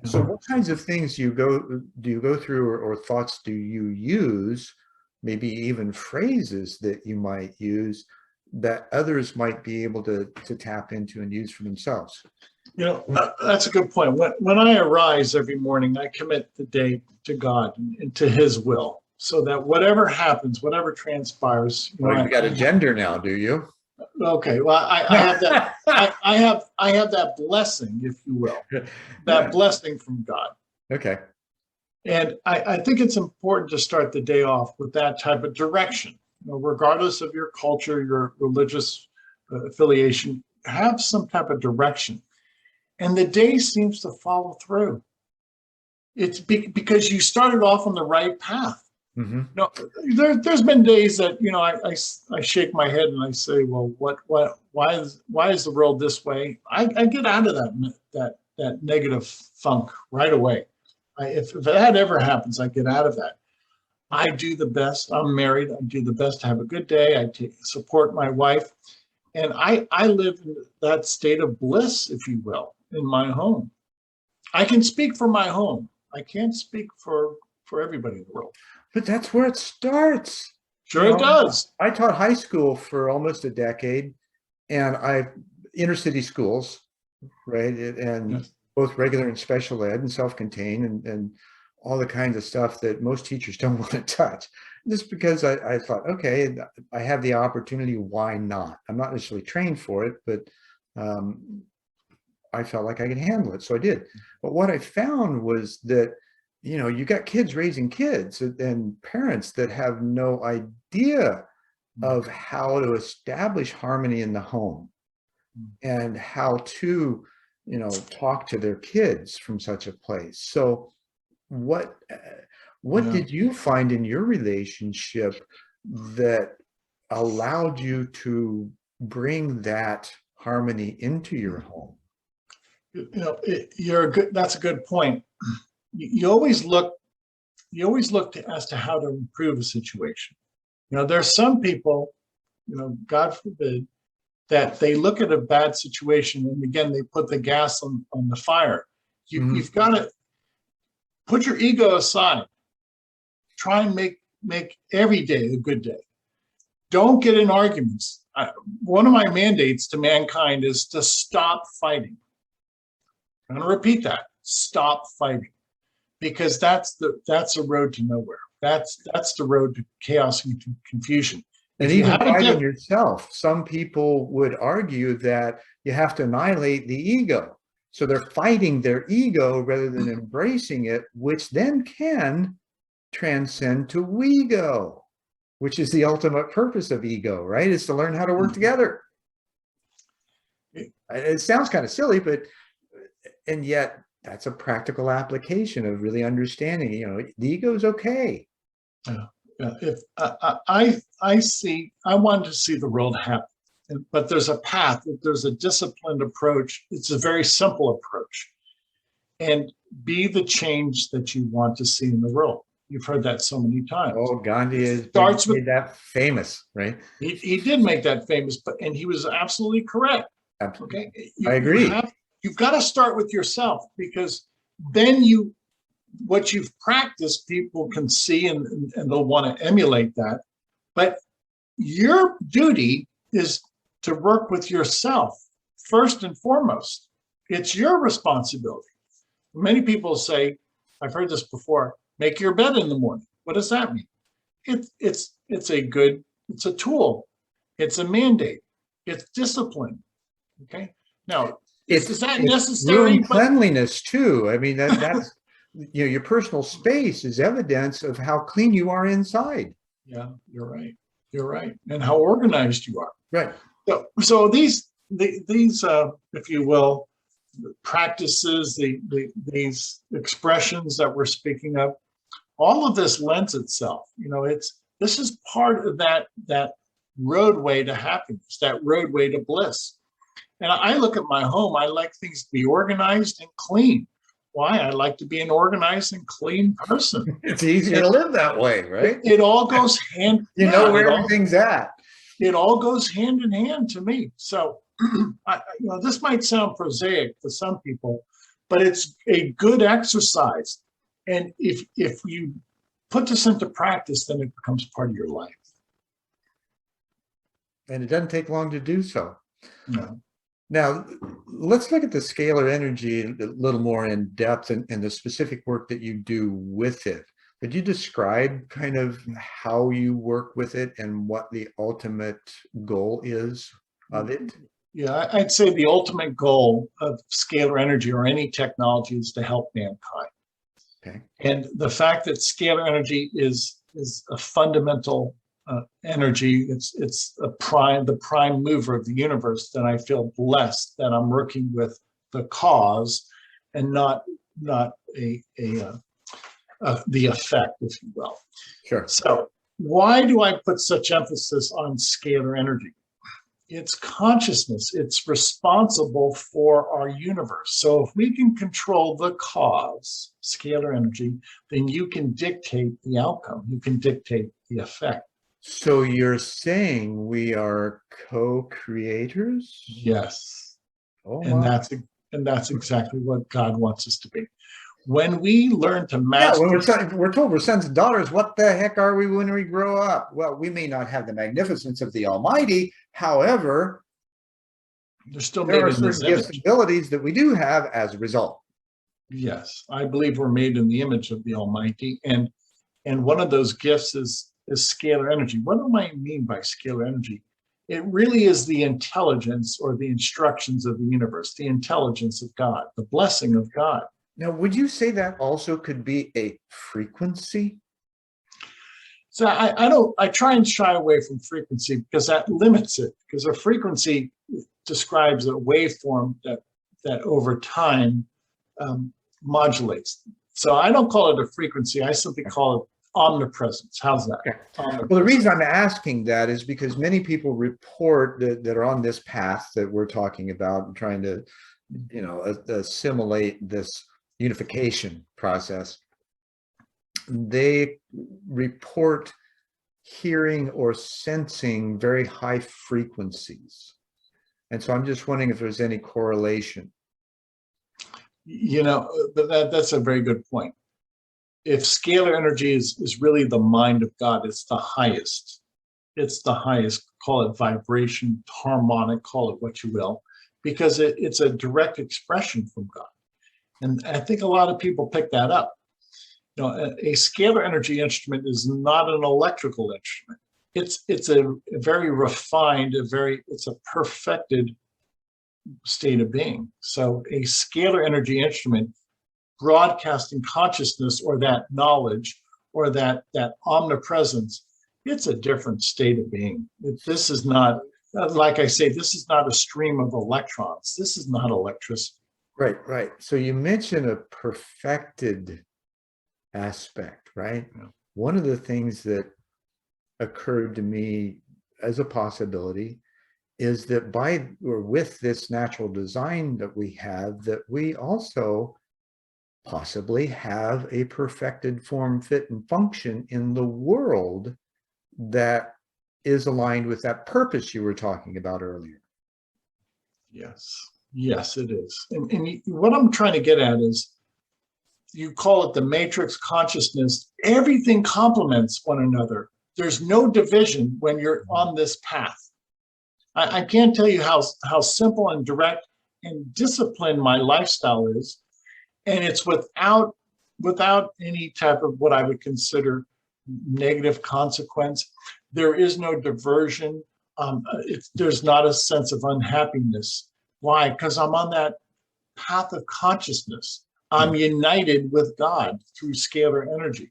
So what kinds of things do you go through, or thoughts do you use, maybe even phrases that you might use that others might be able to tap into and use for themselves? That's a good point. When I arise every morning, I commit the day to God and to His will, so that whatever happens, whatever transpires. Well, you got a gender now, do you? Okay. Well, I have that. I have that blessing, if you will, that blessing from God. Okay. And I think it's important to start the day off with that type of direction. Regardless of your culture, your religious affiliation, have some type of direction. And the day seems to follow through. It's because you started off on the right path. There's been days that I shake my head and I say, well, why is the world this way? I get out of that negative funk right away. If that ever happens, I get out of that. I do the best. I'm married. I do the best to have a good day. I support my wife, and I live in that state of bliss, if you will, in my home. I can speak for my home. I can't speak for everybody in the world. But that's where it starts. Sure, it does. I taught high school for almost a decade, and inner-city schools, right? And yes, both regular and special ed and self-contained and all the kinds of stuff that most teachers don't want to touch. Just because I thought, okay, I have the opportunity, why not? I'm not necessarily trained for it, but I felt like I could handle it, so I did. But what I found was that you got kids raising kids and parents that have no idea of how to establish harmony in the home and how to, talk to their kids from such a place. So what did you find in your relationship that allowed you to bring that harmony into your home? That's a good point. You always look as to how to improve a situation. There's some people, God forbid, that they look at a bad situation and again they put the gas on the fire. You've got to put your ego aside. Try and make every day a good day. Don't get in arguments. One of my mandates to mankind is to stop fighting. I'm going to repeat that. Stop fighting. Because that's the road to nowhere. That's the road to chaos and confusion. And even fighting yourself. Some people would argue that you have to annihilate the ego. So they're fighting their ego rather than embracing it, which then can transcend to we-go. which is the ultimate purpose of ego, right? Is to learn how to work together. It sounds kind of silly, and yet that's a practical application of really understanding, the ego is okay. Yeah. If I want to see the world happen, but there's a path, there's a disciplined approach. It's a very simple approach, and be the change that you want to see in the world. You've heard that so many times. Oh, Gandhi made that famous, right? He did make that famous, and he was absolutely correct. Absolutely. Okay, I agree. You've got to start with yourself, because then what you've practiced, people can see and they'll want to emulate that. But your duty is to work with yourself first and foremost. It's your responsibility. Many people say, I've heard this before, make your bed in the morning. What does that mean? It's a tool. It's a mandate. It's discipline. Okay. Now, is that necessary? Room cleanliness too. I mean, that's your personal space is evidence of how clean you are inside. Yeah, you're right. You're right, and how organized you are. Right. So these, if you will, practices, these expressions that we're speaking of, all of this lends itself. This is part of that roadway to happiness, that roadway to bliss. And I look at my home, I like things to be organized and clean. Why? I like to be an organized and clean person. It's easier to live that way, right? It all goes hand. You know where everything's at. It all goes hand in hand to me. So, this might sound prosaic to some people, but it's a good exercise. And if you put this into practice, then it becomes part of your life. And it doesn't take long to do so. No. Now, let's look at the scalar energy a little more in depth and the specific work that you do with it. Could you describe kind of how you work with it and what the ultimate goal is of it? Yeah, I'd say the ultimate goal of scalar energy or any technology is to help mankind. Okay. And the fact that scalar energy is a fundamental energy, it's the prime mover of the universe, then I feel blessed that I'm working with the cause and not the effect, if you will. Sure. So why do I put such emphasis on scalar energy? It's consciousness. It's responsible for our universe. So if we can control the cause, scalar energy, then you can dictate the outcome. You can dictate the effect. So you're saying we are co-creators? Yes. Oh, and that's exactly what God wants us to be. When we learn to master, when we're told we're sons and daughters, what the heck are we when we grow up? Well, we may not have the magnificence of the Almighty. However, there are certain gifts and abilities that we do have as a result. Yes, I believe we're made in the image of the Almighty, and one of those gifts is scalar energy. What do I mean by scalar energy? It really is the intelligence or the instructions of the universe, the intelligence of God, the blessing of God. Now, would you say that also could be a frequency? So I try and shy away from frequency because that limits it, because a frequency describes a waveform that over time modulates. So I don't call it a frequency. I simply call it omnipresence. How's that? Okay. Well, the reason I'm asking that is because many people report that are on this path that we're talking about and trying to, assimilate this unification process. They report hearing or sensing very high frequencies. And so I'm just wondering if there's any correlation. That's a very good point. If scalar energy is really the mind of God, it's the highest. It's the highest, call it vibration, harmonic, call it what you will, because it's a direct expression from God. And I think a lot of people pick that up. A scalar energy instrument is not an electrical instrument. It's a very refined, it's a perfected state of being. So a scalar energy instrument broadcasting consciousness or that knowledge or that omnipresence it's a different state of being. This is not, like I say, this is not a stream of electrons. This is not electricity. Right, right. So you mentioned a perfected aspect, right? Yeah. One of the things that occurred to me as a possibility is that by or with this natural design that we have, that we also possibly have a perfected form, fit, and function in the world that is aligned with that purpose you were talking about earlier. Yes, yes, it is. And what I'm trying to get at is, you call it the matrix consciousness. Everything complements one another. There's no division when you're on this path. I can't tell you how simple and direct and disciplined my lifestyle is. And it's without any type of what I would consider negative consequence. There is no diversion. There's not a sense of unhappiness. Why? Because I'm on that path of consciousness. I'm united with God through scalar energy.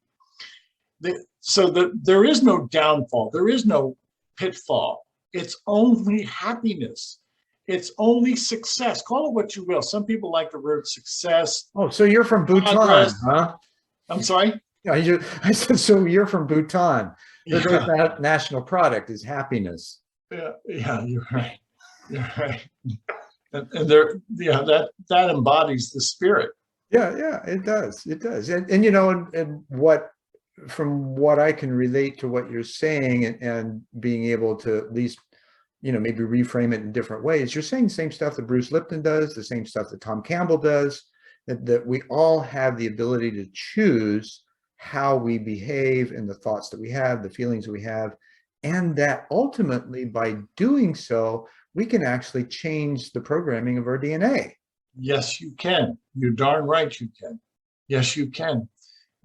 So there is no downfall. There is no pitfall. It's only happiness. It's only success. Call it what you will. Some people like the word success. Oh, so you're from Bhutan, progress. huh? I'm sorry? Yeah, I said, so you're from Bhutan. Yeah. Their national product is happiness. Yeah, you're right. You're right. And there, that embodies the spirit. Yeah, it does. It does. And you know, and what, from what I can relate to what you're saying and being able to at least, you know, maybe reframe it in different ways, you're saying the same stuff that Bruce Lipton does, the same stuff that Tom Campbell does, that we all have the ability to choose how we behave and the thoughts that we have, the feelings that we have, and that ultimately by doing so, we can actually change the programming of our DNA. Yes, you can. You're darn right you can. Yes, you can.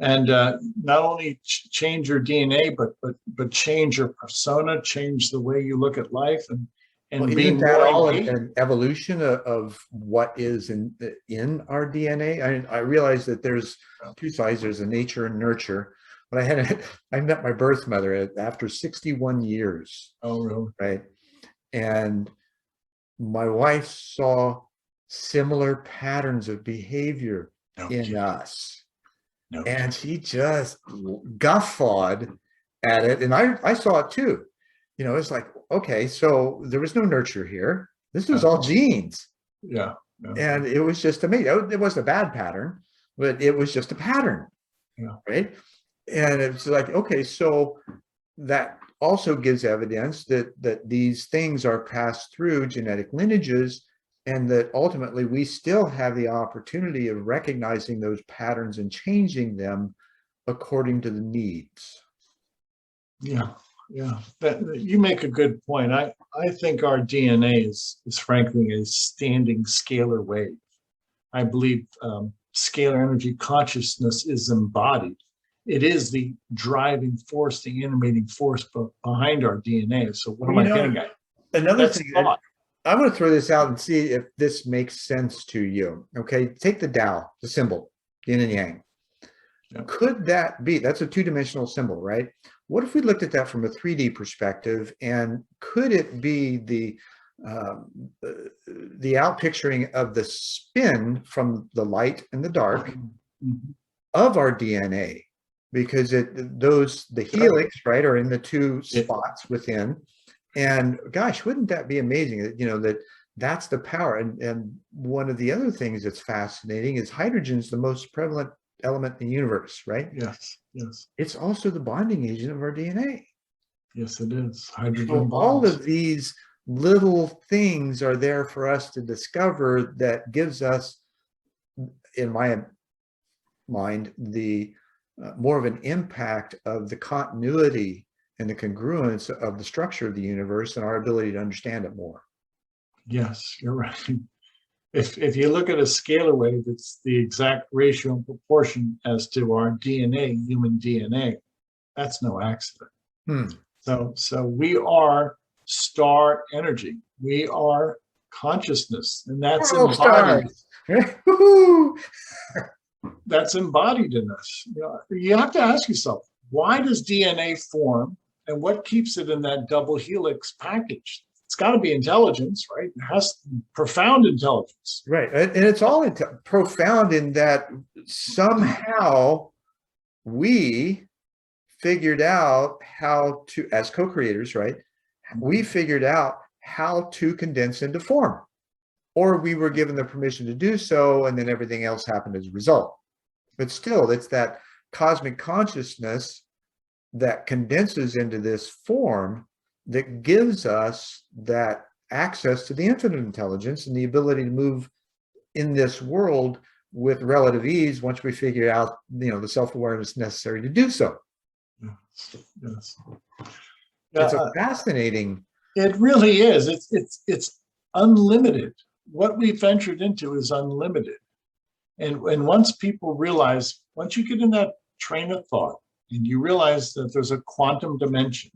And not only change your DNA, but change your persona, change the way you look at life, and Well, isn't that all an evolution of what is in our DNA? I realize that there's two sides. There's a nature and nurture. But I met my birth mother after 61 years. Oh, really? Right. And my wife saw similar patterns of behavior in us. And she just guffawed at it. And I saw it too. You know, it's like, okay, so there was no nurture here. This was all genes. Yeah. And it was just amazing. It wasn't a bad pattern, but it was just a pattern. Yeah. Right. And it's like, okay, so that also gives evidence that these things are passed through genetic lineages, and that ultimately we still have the opportunity of recognizing those patterns and changing them according to the needs. Yeah. You make a good point. I think our DNA is frankly a standing scalar wave. I believe scalar energy consciousness is embodied. It is the driving force, the animating force behind our DNA. So what am I getting at? Another thing, I'm going to throw this out and see if this makes sense to you. Okay, take the Tao, the symbol, yin and yang. Yeah. Could that be, that's a two-dimensional symbol, right? What if we looked at that from a 3D perspective, and could it be the outpicturing of the spin from the light and the dark of our DNA? Because the helix, right, are in the two spots within. And gosh, wouldn't that be amazing? You know, that's the power. And one of the other things that's fascinating is hydrogen is the most prevalent element in the universe, right? Yes. It's also the bonding agent of our DNA. Yes, it is. Hydrogen so bonds. All of these little things are there for us to discover that gives us, in my mind, the more of an impact of the continuity and the congruence of the structure of the universe and our ability to understand it more. Yes, you're right. If you look at a scalar wave, it's the exact ratio and proportion as to our DNA, human DNA. That's no accident. So we are star energy. We are consciousness, and that's embodied. That's embodied in us. You have to ask yourself, why does DNA form And what keeps it in that double helix package? It's got to be intelligence, right? It has profound intelligence. Right. And it's all profound in that somehow we figured out how to, as co-creators, right? We figured out how to condense into form, or we were given the permission to do so, and then everything else happened as a result. But still, it's that cosmic consciousness that condenses into this form that gives us that access to the infinite intelligence and the ability to move in this world with relative ease once we figure out, the self-awareness necessary to do so. Yes. It's a fascinating. It really is. It's unlimited. What we ventured into is unlimited. And once people realize, once you get in that train of thought and you realize that there's a quantum dimension,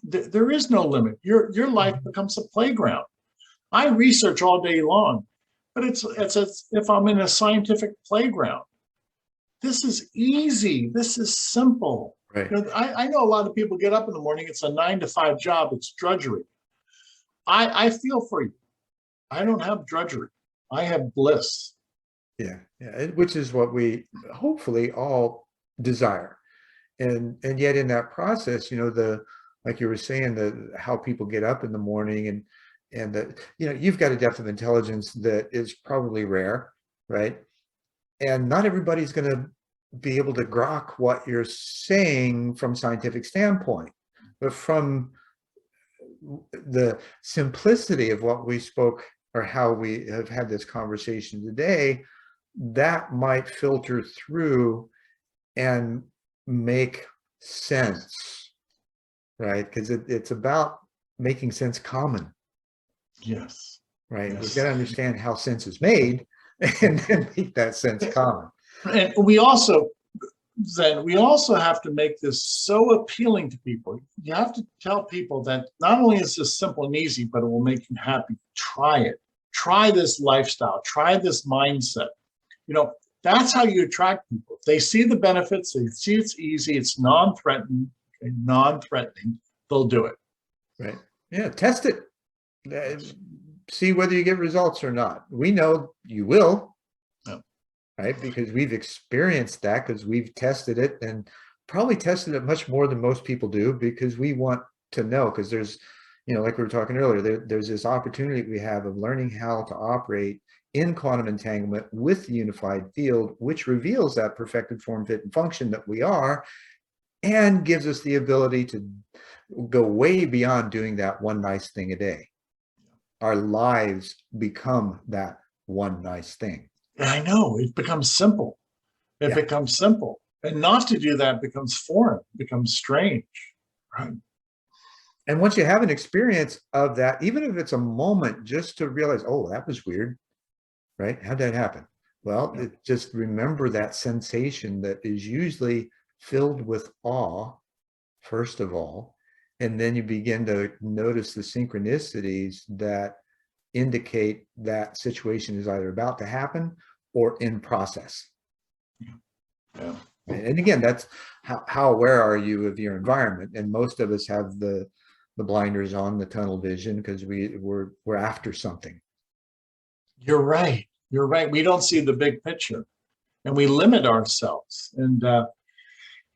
there is no limit. Your life becomes a playground. I research all day long, but it's as if I'm in a scientific playground. This is easy. This is simple. Right. I know a lot of people get up in the morning. It's a 9-to-5 job. It's drudgery. I feel for you. I don't have drudgery. I have bliss. Yeah, which is what we hopefully all desire. And yet in that process, like you were saying, how people get up in the morning and that, you've got a depth of intelligence that is probably rare, right? And not everybody's going to be able to grok what you're saying from a scientific standpoint, but from the simplicity of what we spoke or how we have had this conversation today, that might filter through and make sense, right? Because it's about making sense common. Yes. Right. Yes. We've got to understand how sense is made and then make that sense common. And we also have to make this so appealing to people. You have to tell people that not only is this simple and easy, but it will make you happy. Try it. Try this lifestyle. Try this mindset. That's how you attract people. If they see the benefits, they see it's easy, it's non-threatening, they'll do it. Right. Yeah. Test it. See whether you get results or not. We know you will. Right? Because we've experienced that, because we've tested it, and probably tested it much more than most people do, because we want to know, because there's, like we were talking earlier, there's this opportunity we have of learning how to operate in quantum entanglement with the unified field, which reveals that perfected form, fit, and function that we are, and gives us the ability to go way beyond doing that one nice thing a day. Our lives become that one nice thing. I know, it becomes simple. It becomes simple. And not to do that becomes foreign, becomes strange, right? And once you have an experience of that, even if it's a moment, just to realize, oh, that was weird, right? How'd that happen? Well, just remember that sensation that is usually filled with awe, first of all, and then you begin to notice the synchronicities that indicate that situation is either about to happen or in process. Yeah. And again, that's how aware are you of your environment? And most of us have the blinders on, the tunnel vision, because we're after something. You're right. You're right. We don't see the big picture, and we limit ourselves. And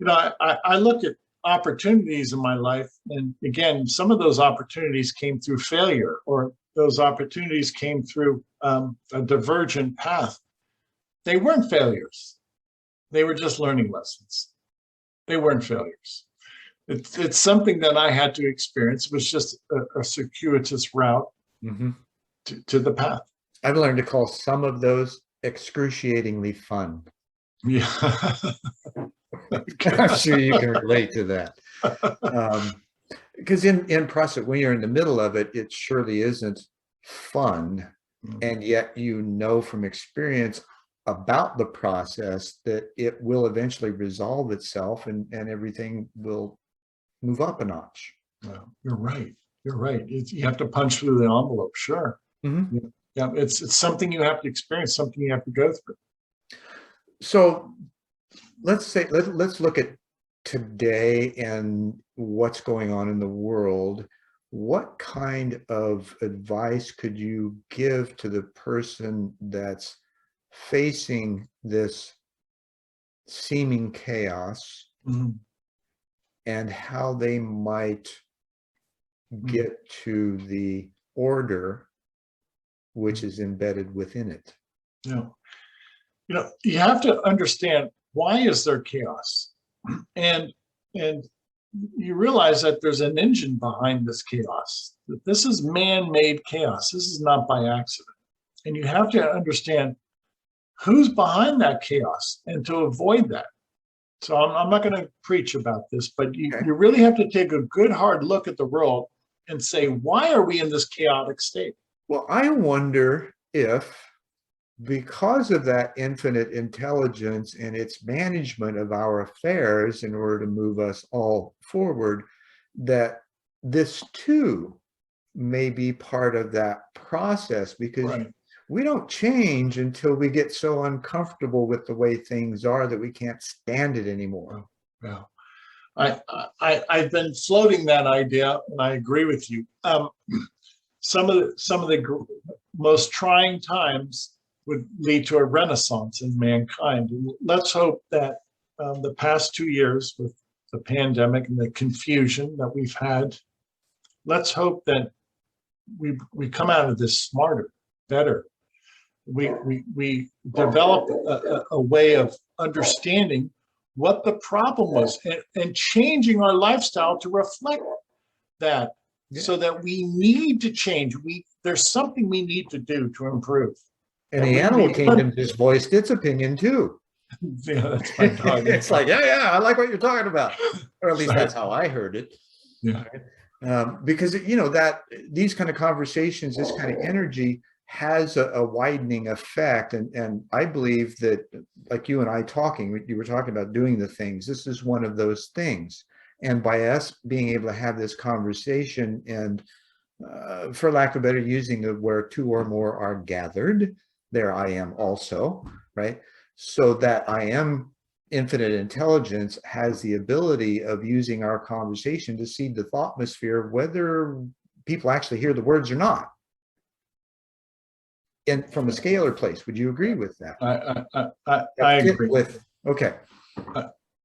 I look at opportunities in my life, and again, some of those opportunities came through failure, or those opportunities came through a divergent path. They weren't failures. They were just learning lessons. They weren't failures. It's something that I had to experience. It was just a circuitous route to the path. I've learned to call some of those excruciatingly fun. Yeah. I'm sure you can relate to that. Because in process, when you're in the middle of it, it surely isn't fun. And yet, from experience about the process that it will eventually resolve itself and everything will move up a notch. Well, you're right. You're right. You have to punch through the envelope. Sure. Yeah. It's something you have to experience, something you have to go through. So let's look at today and what's going on in the world, what kind of advice could you give to the person that's facing this seeming chaos and how they might get to the order which is embedded within it? You have to understand, why is there chaos? And you realize that there's an engine behind this chaos. That this is man-made chaos. This is not by accident. And you have to understand who's behind that chaos and to avoid that. So I'm not going to preach about this, but you really have to take a good hard look at the world and say, why are we in this chaotic state? Well, I wonder if, because of that infinite intelligence and its management of our affairs in order to move us all forward, that this too may be part of that process, because we don't change until we get so uncomfortable with the way things are that we can't stand it anymore. I've been floating that idea, and I agree with you. Some of the most trying times would lead to a renaissance in mankind. And let's hope that the past 2 years with the pandemic and the confusion that we've had, let's hope that we come out of this smarter, better. We develop a way of understanding what the problem was and changing our lifestyle to reflect that, so that we need to change. There's something we need to do to improve. And the animal kingdom just voiced its opinion too. Yeah, that's my dog. It's like, yeah, I like what you're talking about, or at least that's how I heard it. Yeah. Because that these kind of conversations, this kind of energy has a widening effect, and I believe that, like you and I talking, you were talking about doing the things. This is one of those things, and by us being able to have this conversation, and for lack of better, using the where two or more are gathered, there I am also, right? So that I am infinite intelligence has the ability of using our conversation to seed the thoughtmosphere, whether people actually hear the words or not. And from a scalar place, would you agree with that? I agree. Okay.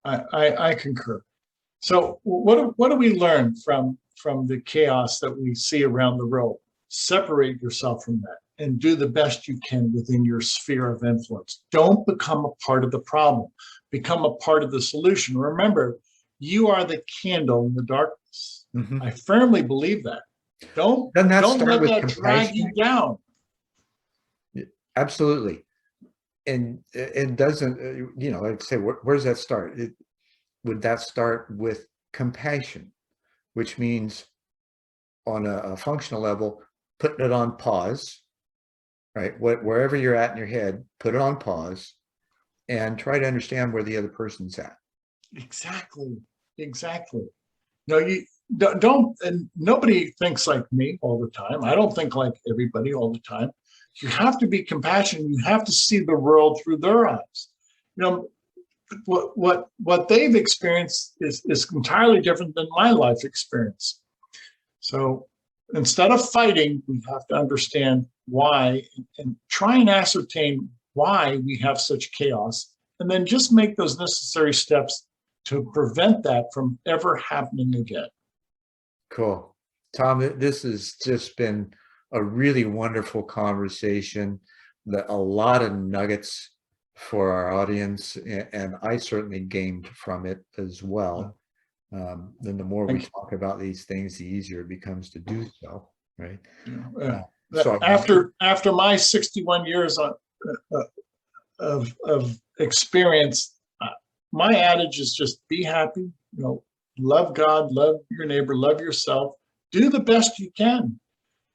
I concur. So what do we learn from the chaos that we see around the world? Separate yourself from that and do the best you can within your sphere of influence. Don't become a part of the problem. Become a part of the solution. Remember, you are the candle in the darkness. I firmly believe that. Don't let that drag you down. Absolutely. And it doesn't, like I say, where does that start? Would that start with compassion, which means on a functional level, putting it on pause, right? Wherever you're at in your head, put it on pause and try to understand where the other person's at. Exactly. No, you don't, and nobody thinks like me all the time. I don't think like everybody all the time. You have to be compassionate. You have to see the world through their eyes. What they've experienced is entirely different than my life experience. So instead of fighting, we have to understand why and try and ascertain why we have such chaos, and then just make those necessary steps to prevent that from ever happening again. Cool. Tom, this has just been a really wonderful conversation, a lot of nuggets for our audience, and I certainly gained from it as well. Then the more we talk about these things, the easier it becomes to do so, right? So after my 61 years of experience, my adage is just be happy, love God, love your neighbor, love yourself, do the best you can.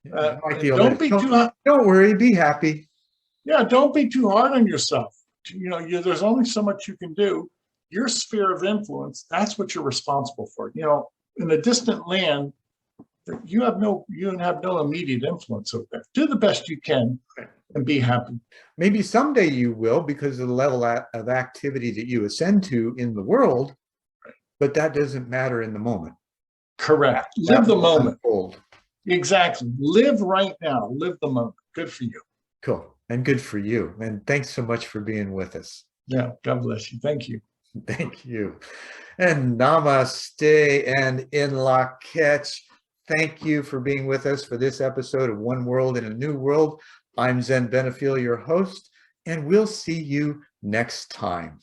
Don't worry, be happy. Yeah, don't be too hard on yourself. There's only so much you can do. Your sphere of influence, that's what you're responsible for. In a distant land, you have no immediate influence over there. Do the best you can and be happy. Maybe someday you will, because of the level of activity that you ascend to in the world. but that doesn't matter in the moment. Correct. That Live the will moment. unfold. Exactly. Live right now. Live the moment. Good for you. Cool. And good for you. And thanks so much for being with us. Yeah. God bless you. Thank you. Thank you. And namaste and in la catch. Thank you for being with us for this episode of One World in a New World. I'm Zen Benefiel, your host, and we'll see you next time.